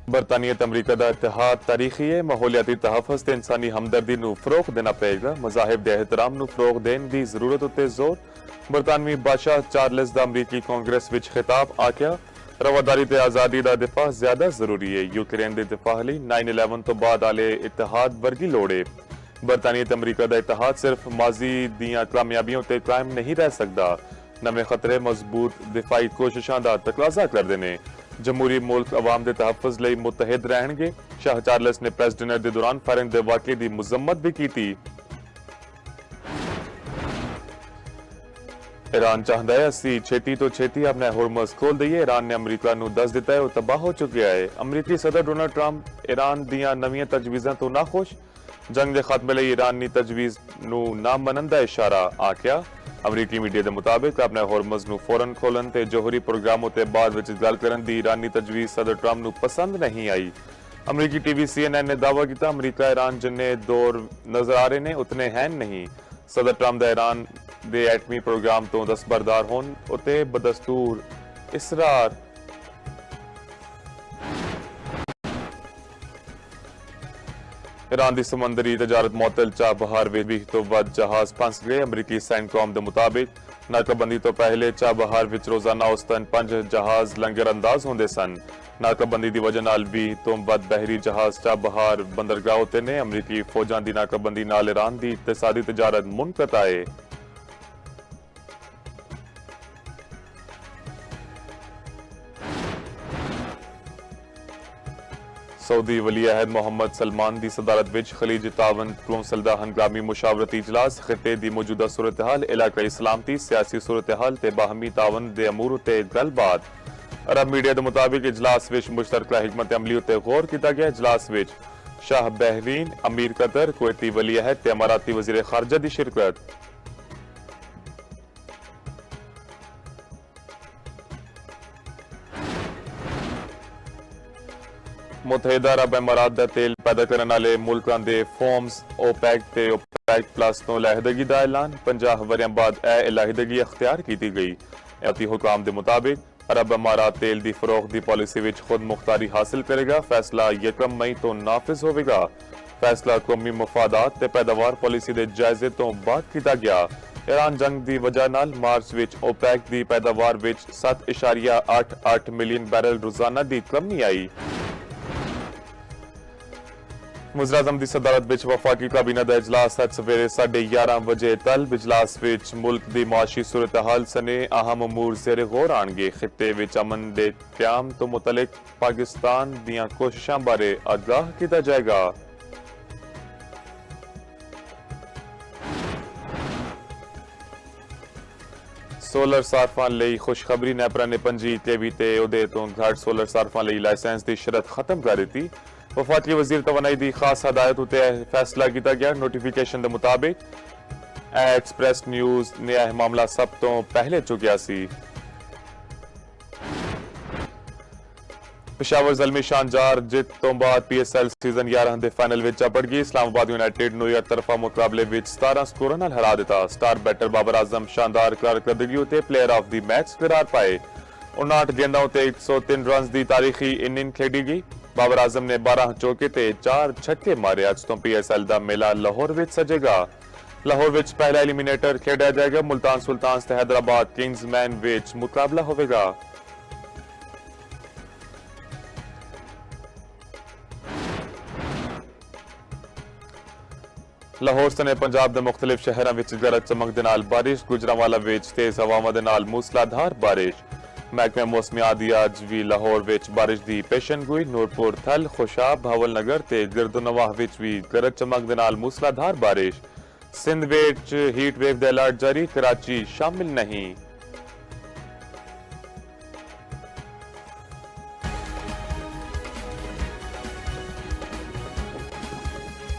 बरतानिया ते अमरीका दा इतिहाद तारीखी है। माहौलियाती तहफ़्फ़ुज़ ते इंसानी हमदर्दी नूं फ़रोग़ देना पेगा। मज़ाहिब दे एहतराम नूं फ़रोग़ देण दी ज़रूरत उत्ते ज़ोर। बरतानवी बादशाह चार्ल्स दा अमरीकी कांग्रेस विच खिताब आख्या रवादारी ते आज़ादी दा दिफा ज़्यादा ज़रूरी है। यूक्रेन दे दिफा लई 9/11 तो बाद आले इतिहाद वर्गी लोड़ है। बरतानिया ते अमरीका दा इतिहाद सिर्फ माजी दियां कामयाबियों ते कायम नहीं रह सकदा। नवे खतरे मजबूत दिफाई कोशिशां दा तकाजा करदे ने। जमहूरी मुल्क अवाम दे तहफ़्फ़ुज़ लई मुत्तहिद रहणगे। शाह चार्ल्स ने प्रेस डिनर दे दौरान फायरिंग दे वाक़े दी मुज़म्मत भी की थी। ईरान चाहता है असी छेती तो छेती अपना होर्मज़ खोल दईए। ईरान ने अमरीका नूं दस दिता है वह तबाह हो चुका है। अमरीकी सदर डोनाल्ड ट्रंप ईरान दियां नवीं तजवीज़ां तो नाखुश। जंग के खात्मे लई ईरान दी तजवीज़ नूं ना मनण दा इशारा आख्या। अमरीकी मीडिया के मुताबिक अपने होर्मज़ नूं फौरन खोलन ते जोहरी प्रोग्रामों ते बाद विच गल करन दी ईरानी तजवीज़ सदर ट्रंप नूं पसंद नहीं आई। अमरीकी टीवी CNN ने दावा किया अमरीका ईरान जिन्ने दौर नजर आ रहे ने उतने हैं नहीं। सदर ट्रंप दा ईरान दे एटमी प्रोग्राम तो दस्तबरदार होन उते बदस्तूर इसरार। ईरान की समंदरी तजारत मुअत्तल चाबहार विच 20 तो वध जहाज फंस गए। अमरीकी सैनकॉम के मुताबिक नाकाबंदी तो पहले चाबहार विच रोजाना औसतन 5 जहाज लंगर अंदाज होंदे सन। नाकाबंदी की वजह नाल 20 तो वध बहरी जहाज चाबहार बंदरगाह उत्ते ने। अमरीकी फौजां की नाकाबंदी नाल ईरान की इकतसादी तजारत मुनक़ता है। सऊदी वली अहद मोहम्मद सलमान की सदारत विच खलीज तावन कौंसल दा हंगामी मुशावरती इजलास। खिते की मौजूदा सूरत हाल, इलाकाई सलामती, सियासी सूरत हाल ते बाहमी तावन दे अमूर उत्ते गलबात। अरब मीडिया के मुताबिक इजलास विच मुश्तरका हिकमत अमली उत्ते गौर किया गया। इजलास विच शाह बहरीन, अमीर कतर, कुवैती वली अहद ते अमाराती वजीर खारजा की शिरकत। मुतहदा अरब अमारात दा तेल पैदा करने वाले मुल्कां दे फोम्स ओपैक ते ओपैक प्लस तो लैहदगी का ऐलान। 50 वरियां बाद यह लैहदगी अख्तियार की गई। एहतियाती हुकाम के मुताबिक अरब अमारात तेल की फरोख्त की पॉलिसी विच खुद मुख्तारी हासिल करेगा। फैसला 1 मई तो नाफिज होगा। फैसला कौमी मफादात ते पैदावार पॉलिसी के जायजे तो बाद किया गया। ईरान जंग की वजह नाल मार्च विच ओपैक की पैदावार विच 7.88 मिलियन बैरल रोजाना की कमी आई। वज़ीर-ए-आज़म की सदारत विच वफाकी काबीना का इजलास अज सवेरे 11:30 बजे तलब। इजलास विच मुल्क की माशी सूरत हाल सने अहम अमूर ज़ेरे गौर आएंगे। खिते विच अमन दे क़याम तो मुतलिक पाकिस्तान दियां कोशिशां बारे आगाह किया जाएगा। सोलर सार्फां लई खुशखबरी। नेपरा ने 5 केवी ते उहदे तो घट सोलर सार्फां लई लाइसेंस की शरत खत्म कर दी। वफाकी वजीर तवानाई की खास हदायत उत्ते फैसला किया गया। नोटिफिकेशन के मुताबिक एक्सप्रेस न्यूज ने यह मामला सब तो पहले चुकिया सी। पेशावर ज़ल्मी शानदार जित तो बाद PSL सीजन 11 के फाइनल विच चपड़ गई। इस्लामाबाद यूनाइटेड नूं एक तरफा मुकाबले विच 17 स्कोरां नाल हरा दिता। स्टार बैटर बाबर आजम शानदार कारकर्दगी उत्ते प्लेयर ऑफ द मैच करार पाए। 59 गेंदां उत्ते 103 रन की तारीखी इनिंग खेडी गई। बाबर आजम ने 12 चौके ते 4 छक्के मारे। अज तो PSL का मेला लाहौर विच सजेगा। लाहौर विच पहला एलिमिनेटर खेड़ा जाएगा। मुल्तान सुल्तान्स ते हैदराबाद किंग्स मैन विच मुकाबला होगा। लाहौर सने पंजाब के मुख्तलिफ शहरों में गरज चमक दे नाल बारिश। गुजरांवाला विच तेज हवावां दे नाल मूसलाधार बारिश। महकमे मौसमियात दी अज भी लाहौर विच बारिश की पेशनगोई। नूरपुर, थल, खुशाब, भावलनगर ते गिरदोनवाह विच भी गरज चमक दे नाल मूसलाधार बारिश। सिंध विच हीट वेव दा अलर्ट जारी, कराची शामिल नहीं।